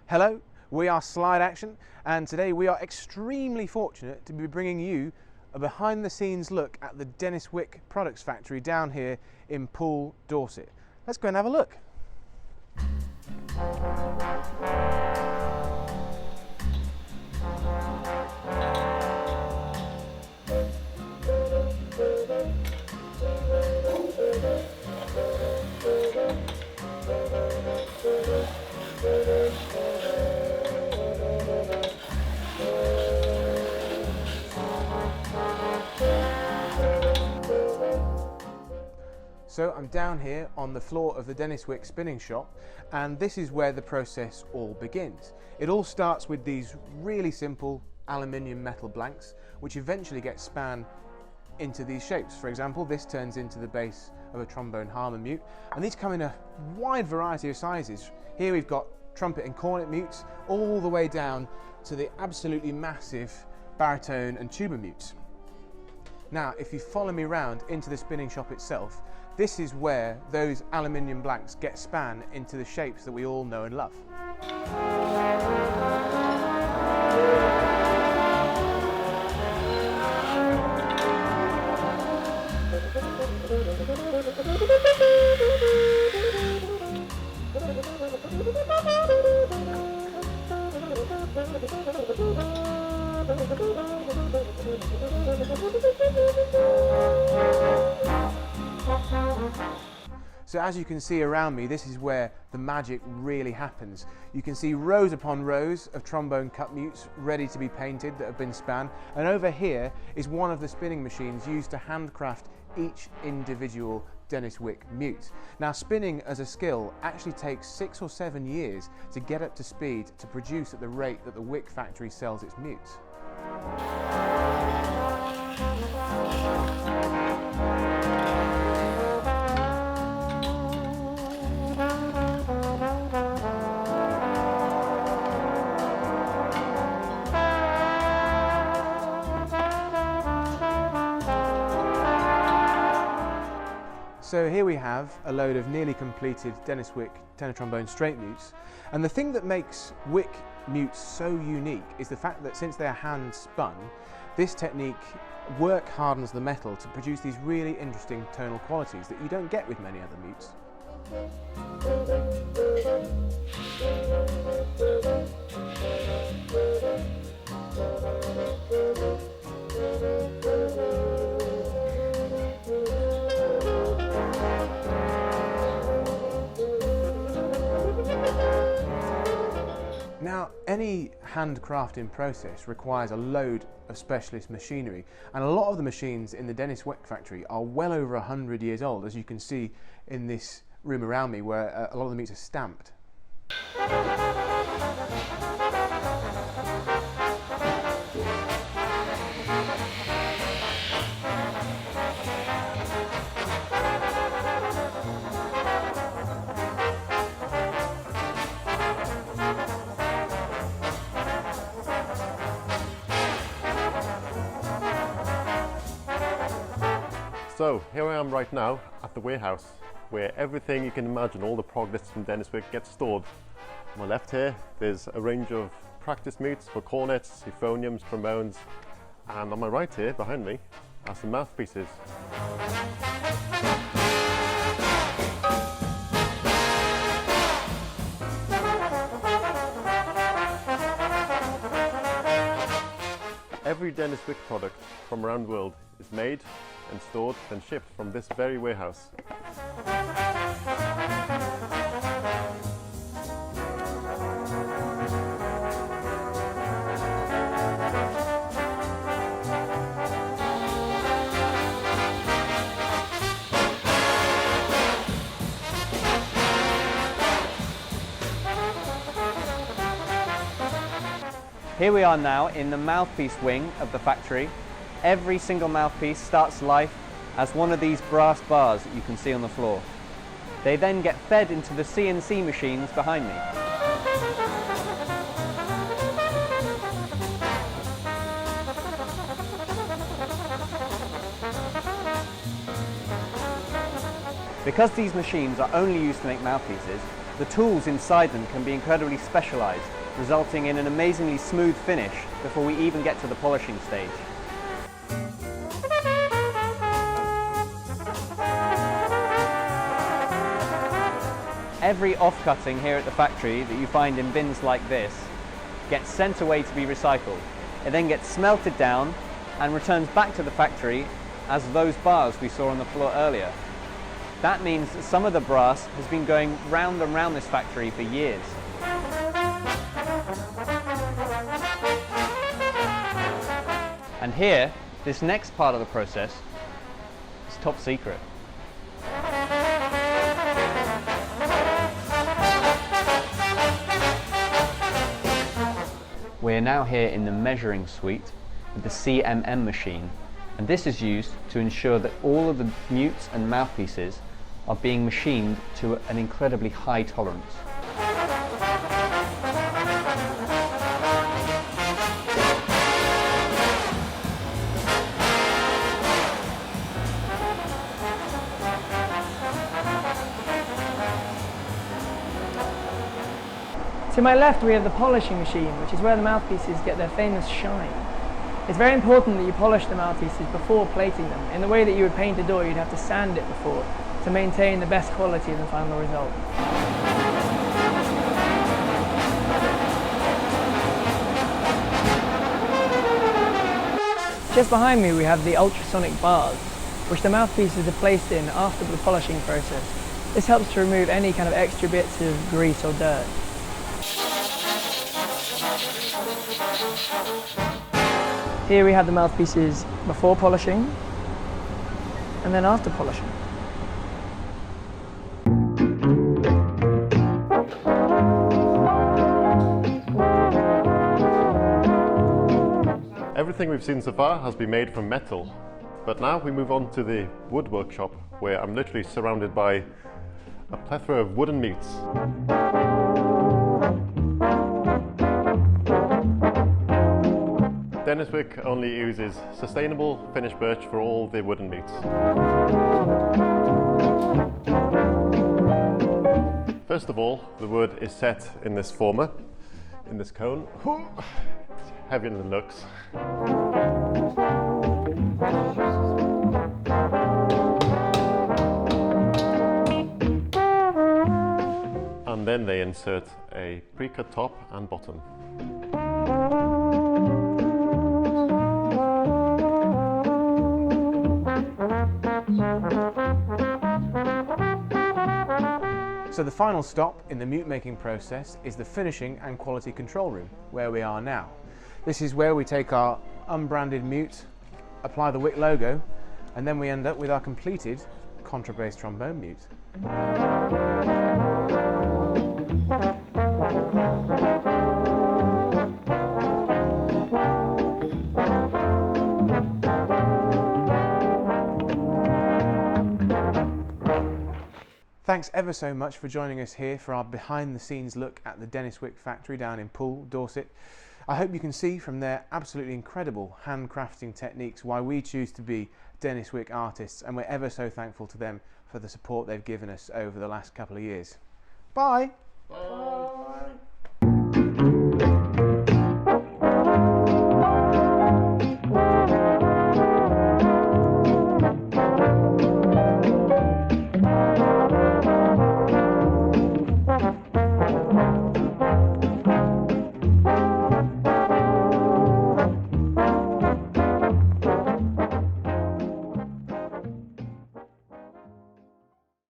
Hello, we are Slide Action, and today we are extremely fortunate to be bringing you a behind the scenes look at the Denis Wick Products factory down here in Poole, Dorset. Let's go and have a look. So I'm down here on the floor of the Denis Wick spinning shop, and this is where the process all begins. It all starts with these really simple aluminium metal blanks, which eventually get span into these shapes. For example, this turns into the base of a trombone harmon mute, and these come in a wide variety of sizes. Here we've got trumpet and cornet mutes, all the way down to the absolutely massive baritone and tuba mutes. Now, if you follow me around into the spinning shop itself, this is where those aluminium blanks get span into the shapes that we all know and love. So as you can see around me, this is where the magic really happens. You can see rows upon rows of trombone cut mutes ready to be painted that have been span, and over here is one of the spinning machines used to handcraft each individual Denis Wick mute. Now, spinning as a skill actually takes 6 or 7 years to get up to speed to produce at the rate that the Wick factory sells its mutes. So here we have a load of nearly completed Denis Wick tenor trombone straight mutes, and the thing that makes Wick mutes so unique is the fact that since they're hand spun, this technique work hardens the metal to produce these really interesting tonal qualities that you don't get with many other mutes. Now, any handcrafting process requires a load of specialist machinery, and a lot of the machines in the Denis Wick factory are well over 100 years old, as you can see in this room around me where a lot of the mutes are stamped. So here I am right now at the warehouse where everything you can imagine, all the progress from Denis Wick gets stored. On my left here there's a range of practice mutes for cornets, euphoniums, trombones, and on my right here behind me are some mouthpieces. Every Denis Wick product from around the world is made and stored and shipped from this very warehouse. Here we are now in the mouthpiece wing of the factory. Every single mouthpiece starts life as one of these brass bars that you can see on the floor. They then get fed into the CNC machines behind me. Because these machines are only used to make mouthpieces, The tools inside them can be incredibly specialised, resulting in an amazingly smooth finish before we even get to the polishing stage. Every off-cutting here at the factory that you find in bins like this gets sent away to be recycled. It then gets smelted down and returns back to the factory as those bars we saw on the floor earlier. That means that some of the brass has been going round and round this factory for years. And here, this next part of the process is top secret. We're now here in the measuring suite with the CMM machine, and this is used to ensure that all of the mutes and mouthpieces are being machined to an incredibly high tolerance. To my left we have the polishing machine, which is where the mouthpieces get their famous shine. It's very important that you polish the mouthpieces before plating them. In the way that you would paint a door, you'd have to sand it before to maintain the best quality of the final result. Just behind me we have the ultrasonic bars, which the mouthpieces are placed in after the polishing process. This helps to remove any kind of extra bits of grease or dirt. Here we have the mouthpieces before polishing and then after polishing. Everything we've seen so far has been made from metal, but now we move on to the wood workshop, where I'm literally surrounded by a plethora of wooden meats. Denis Wick only uses sustainable finished birch for all the wooden meats. First of all, the wood is set in this former, in this cone. It's heavier than it looks. And then they insert a pre-cut top and bottom. So the final stop in the mute making process is the finishing and quality control room, where we are now. This is where we take our unbranded mute, apply the Wick logo, and then we end up with our completed contrabass trombone mute. Thanks ever so much for joining us here for our behind the scenes look at the Denis Wick factory down in Poole, Dorset. I hope you can see from their absolutely incredible handcrafting techniques why we choose to be Denis Wick artists, and we're ever so thankful to them for the support they've given us over the last couple of years. Bye! Bye.